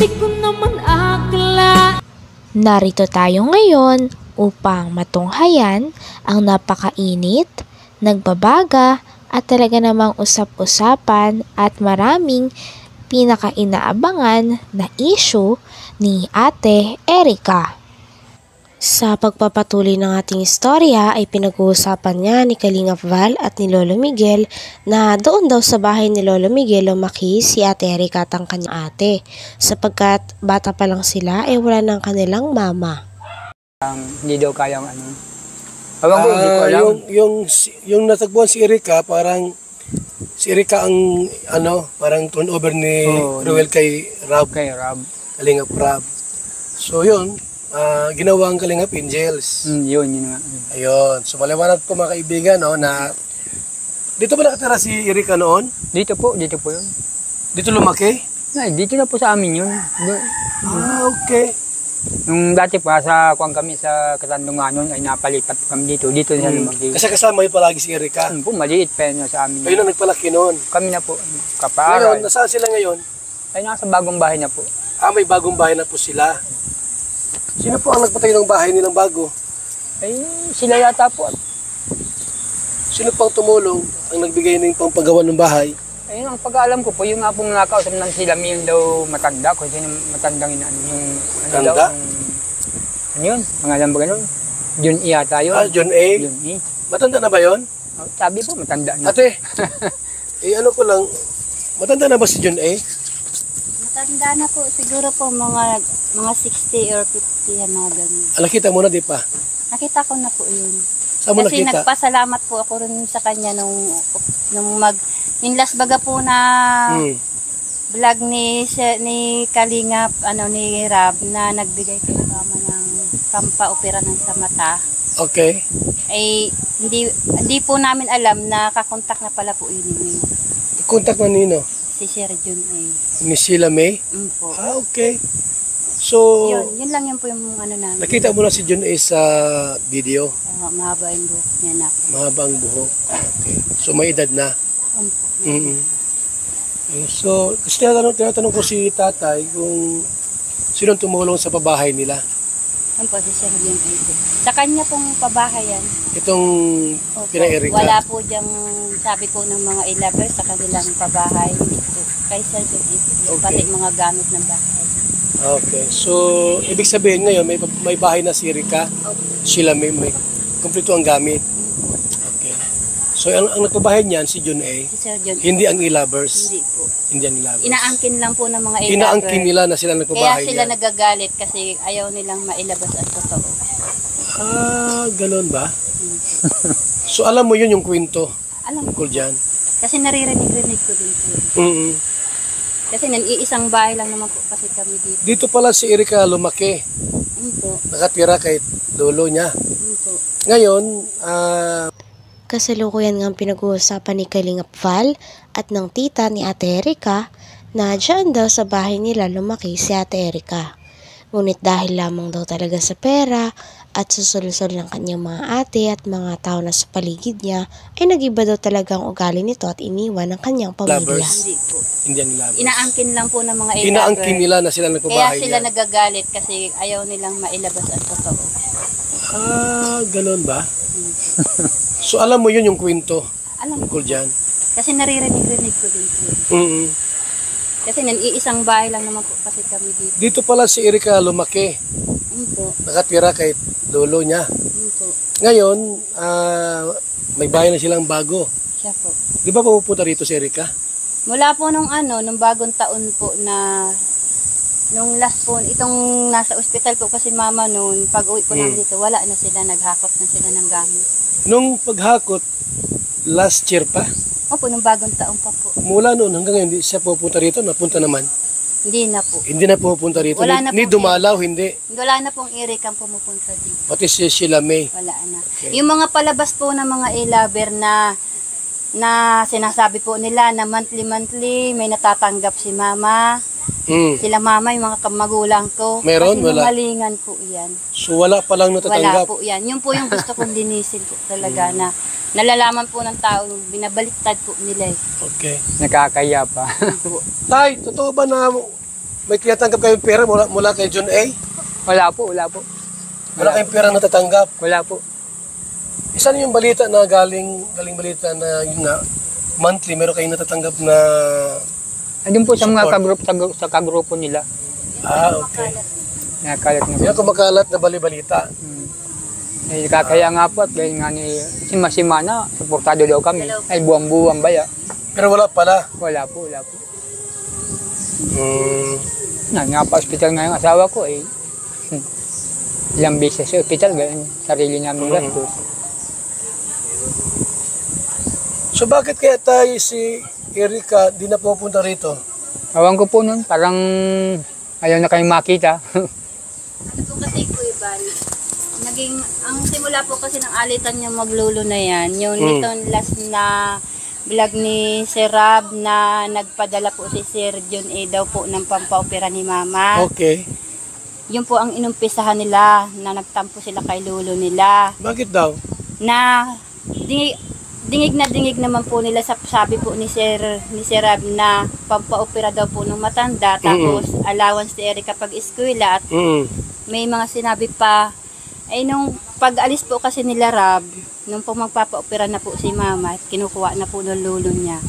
Di ko naman akala. Narito tayo ngayon upang matunghayan ang napakainit, nagbabaga at talaga namang usap-usapan at maraming pinaka-inaabangan na issue ni Ate Erica. Sa pagpapatuloy ng ating istorya ay pinag-uusapan niya ni Kalingap Val at ni Lolo Miguel na doon daw sa bahay ni Lolo Miguel lumaki si Ate Erica at ang kanyang ate sapagkat bata pa lang sila ay wala ng kanilang mama. Hindi daw kayang ano. Ewan ko, hindi ko alam. Yung natagpuan si Erica, parang si Erica ang parang turnover ni Ruel kay Rab. Kay Rab. Kalingap Rab. So yun, ginawa ang Kalingap Angels. Yun nga. Ayun. So maliwanag po mga kaibigan, no, na dito ba nakatira si Erica noon? Dito po yun. Dito lumaki? Ay, dito na po sa amin yun. Okay. Nung dati pa sa kuwang kami sa Katandunganon ay napalipat kami dito. Dito na lumaki. Kasi kasama yun palagi si Erica. Po, maliit pa yun sa amin. Kayo na nagpalaki noon. Kami na po. Ngayon, Kaparal. nasaan sila ngayon? Ay, nasa bagong bahay na po. May bagong bahay na po sila. Sino po ang nagpatay ng bahay nilang bago? Ay, sila yata po. Sino pang tumulong ang nagbigay ng pampagawa ng bahay? Ayun, ang pag-aalam ko po, yung nga pong nakausap ng sila yung daw matanda. Kung sino matandang inaano. Yung ano daw. Ano yun? Mga alam ba ganun? John E yata yun. John A? John E. Matanda na ba yun? Sabi po, matanda na. Ate, ano ko lang, matanda na ba si John A? Matanda na po, siguro po mga 60 or 50 yan mga ganun. Nakita mo na, di pa? Nakita ko na po yun. Saan mo Kasi nakita? nagpasalamat po ako rin sa kanya nung yung last baga po na vlog ni Kalingap, ni Rab, na nagbigay kay mama ng pampaopera ng sa mata. Okay. Ay, hindi po namin alam na kakontak na pala po yun. Contact na nino? Si Sir John A. Ni Sheila May? Po. Okay. So, yun lang yun po yung ano namin. nakita mo na si John A sa video? Mahaba yung buhok niya na. Mahaba ang buhok. Okay. So, may edad na? So, kasi tinatanong ko si tatay kung sinong tumulong sa pabahay nila. Po, si Sir John A. Sa kanya pong pabahay yan. Itong pina-Erica. Wala po diyang sabi po ng mga ilabers sa kanilang pabahay. Dito. Kay Sir John A. Pati mga gamit ng bahay. Okay. So, ibig sabihin ngayon, may bahay na si Erica. Sila may kumpleto ang gamit. Okay. So, ang nagpabahay niyan, si John A. Si Sir John A. Hindi ang e-lovers. Hindi po. Hindi ang e-lovers. Inaangkin lang po ng mga ilabers. Inaangkin nila na sila nagpabahay Kaya sila niyan. nagagalit kasi ayaw nilang mailabas ang totoo. Ganoon ba? So, alam mo yun yung kwento? Alam ko. Tungkol dyan? Kasi naririnig-rinig ko din po. Kasi iisang bahay lang naman po kasi kami dito. Dito pala si Erica lumaki. Po. Nakatira kay lolo niya. Po. Ngayon, Kasalukuyan ngang pinag-uusapan ni Kalingap Val at ng tita ni Ate Erica na dyan daw sa bahay nila lumaki si Ate Erica. Ngunit dahil lamang daw talaga sa pera at susul-sul ng kanyang mga ate at mga tao na sa paligid niya, ay nag-iba daw talaga ang ugali nito at iniwan ng kanyang pamilya. lovers. Hindi po. Hindi ang lovers. Inaangkin lang po ng mga ilabers. Inaangkin nila na sila Kaya nagpabahay sila niyan. nagagalit kasi ayaw nilang mailabas ang totoo. Ganoon ba? So, alam mo yun yung kwento? Alam ko. Tungkol dyan? Kasi naririnig-rinig ko din po. Kasi iisang bahay lang naman po kasi kami dito. Dito pala si Erica lumaki. Po. Nakatira kay lolo niya. Po. Ngayon, may bahay na silang bago. Siya po. Di ba pupunta rito si Erica? Mula po nung bagong taon po na nung last po, itong nasa ospital po kasi mama noon, pag uwi po namin dito, wala na sila, naghakot na sila ng gamit. Nung paghakot, last year pa, Opo, nung bagong taon pa po. mula noon hanggang ngayon, hindi siya pupunta rito, napunta naman. Hindi na po. Hindi na pupunta rito. Wala na Ni pong dumalaw, hindi. Wala na pong Eric ang pumupunta dito. Pati si Sheila May. Wala na. Okay. Yung mga palabas po ng mga e-lover na sinasabi po nila na monthly may natatanggap si mama. Sila mama, yung mga magulang ko. Meron? Kasi Wala? malingan po yan. So wala palang Wala natatanggap. po yan. Yun po yung gusto kong linisin po talaga na nalalaman po ng tao, binabaliktad po nila eh. Okay. Nakakaya pa. Tay, totoo ba na may tinatanggap kayong pera mula kay John A? Wala po, wala po. Wala kayong pera natatanggap? Wala po. Isa na yung balita na galing balita na yun nga, monthly meron kayong natatanggap na... Andun po sa mga Support. sa kagrupo nila. Okay. Nakakalat na po. Yan kumakalat na bali-balita. Eh, kakaya nga po at gaya nga ni Simana, suportado daw kami. Ay buwang-buwang baya. Pero wala pala. Wala po, wala po. Hmm. Pa-hospital nga yung asawa ko eh. Ilang beses sa hospital, ganyan. Sarili namin gastos. So bakit kaya tayo si Erika di na pupunta rito? Awan ko po nun, parang ayaw na kayong makita. Ano po kasi Kuya Val, ang simula po kasi ng alitan yung maglolo na yan, yung nitong last na vlog ni Sir Rab na nagpadala po si Sir John A daw po ng pampaopera ni Mama. Okay. Yun po ang inumpisahan nila na nagtampo sila kay lolo nila. Bakit daw? Na dingig naman po nila sa sabi po ni Sir Rab na pampaopera daw po ng matanda tapos allowance ni Erika pag eskwela at may mga sinabi pa ay nung pag-alis po kasi nila Rab nung po magpapaopera na po si Mama at kinukuha na po ng lolo niya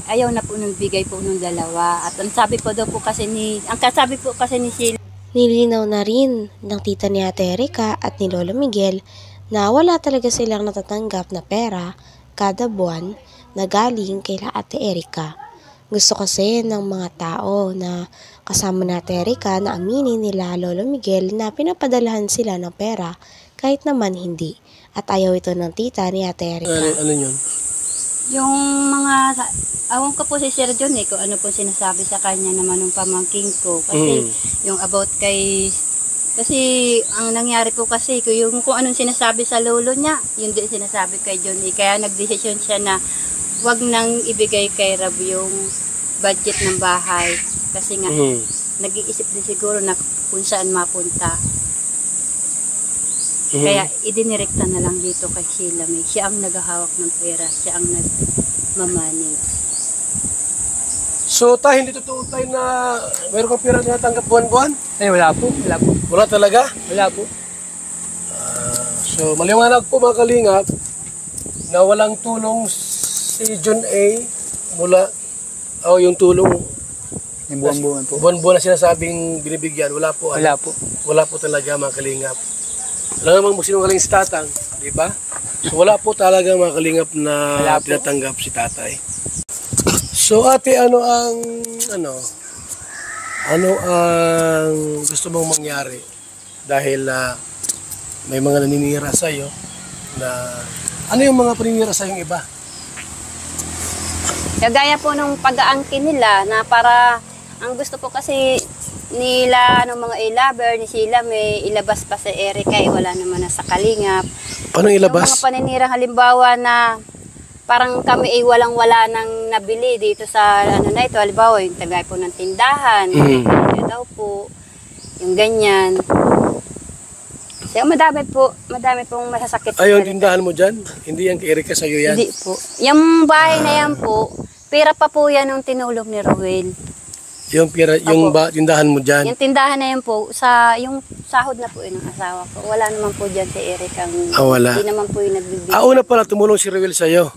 ayaw na po nung bigay po nung dalawa at ang sabi po kasi ni Sheila Nilinaw na rin ng tita ni Ate Erika at ni Lolo Miguel na wala talaga silang natatanggap na pera kada buwan na galing kay Ate Erika. Gusto kasi ng mga tao na kasama na Ate Erika na aminin nila Lolo Miguel na pinapadalahan sila ng pera kahit naman hindi. At ayaw ito ng tita ni Ate Erika. Ano yun? yung mga awan ko po si Sir John kung ano po sinasabi sa kanya naman ng pamangking ko kasi yung about kay kasi ang nangyari po kasi yung kung anong sinasabi sa lolo niya yun din sinasabi kay John kaya nagdesisyon siya na wag nang ibigay kay Rab yung budget ng bahay kasi nga nag-iisip din siguro na kung saan mapunta. Kaya idinirekta na lang dito kay Sheila May. Siya ang naghahawak ng pera, siya ang nagmamanage. So tayo hindi totoo tayo na mayroon kang pera na natanggap buwan-buwan? Eh, wala po, wala po. Wala talaga? Wala po. So maliwanag po mga kalingap na walang tulong si John A mula yung tulong Yung buwan-buwan po. buwan-buwan na sinasabing binibigyan. Wala po. Wala po. Wala po talaga mga kalingap. Alam naman magsinungaling si tatang, di ba? So wala po talaga mga kalingap na tinatanggap si tatay. So ate, ano ang gusto mong mangyari? Dahil may mga naninira sa iyo na ano yung mga paninira sa yung iba? Kagaya po nung pag-aangkin nila na para ang gusto po kasi nila ng mga i-lover ni Sheila may ilabas pa sa Erika wala naman na sa kalingap. Paano ilabas? Yung mga paninirang halimbawa na parang kami ay walang-wala nang nabili dito sa na ito halimbawa yung tagay po ng tindahan ito daw po yung ganyan so madami pong masasakit yung tindahan mo dyan? Hindi yan kay Erika sa'yo yan? Hindi po yung bahay na yan po pera pa po yan ng tinulong ni Roel. Yung pera, tindahan mo dyan? Yung tindahan na yan po, yung sahod na po yun ng asawa ko. Wala naman po dyan si Eric ang... wala. Hindi naman po yung nagbibigay. Una pala, tumulong si Roel sa'yo.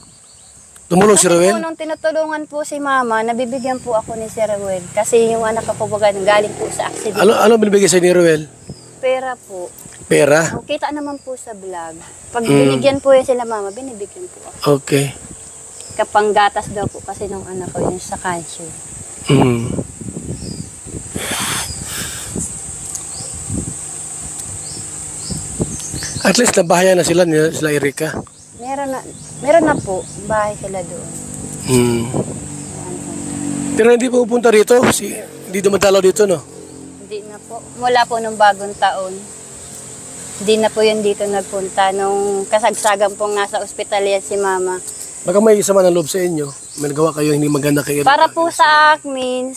Tumulong si Roel? Kasi po nung tinutulungan po si Mama, nabibigyan po ako ni si Roel. Kasi yung anak ko po galing po sa accident. Ano binibigay sa'yo ni Roel? Pera po. Pera? Kita naman po sa vlog. Pag binigyan po yan sila Mama, binibigyan po ako. Okay. Kapanggatas daw po kasi nung anak ko yun sa calcium. At least nabahayan na sila Erika. Meron na po, bahay sila doon. Pero hindi po pupunta rito? Hindi dumadalaw dito, no? Hindi na po. Mula po nung bagong taon. Hindi na po yun dito nagpunta. Nung kasagsagan pong nasa ospital yan si Mama. Baka may sama ng loob sa inyo. May nagawa kayo hindi maganda kay Erika. Para po sa amin,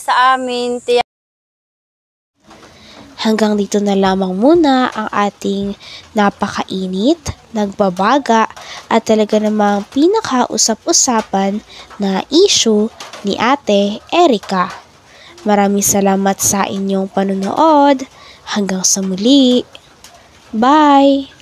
Hanggang dito na lamang muna ang ating napakainit, nagbabaga at talaga namang pinakausap-usapan na issue ni Ate Erika. Maraming salamat sa inyong panonood. Hanggang sa muli. Bye!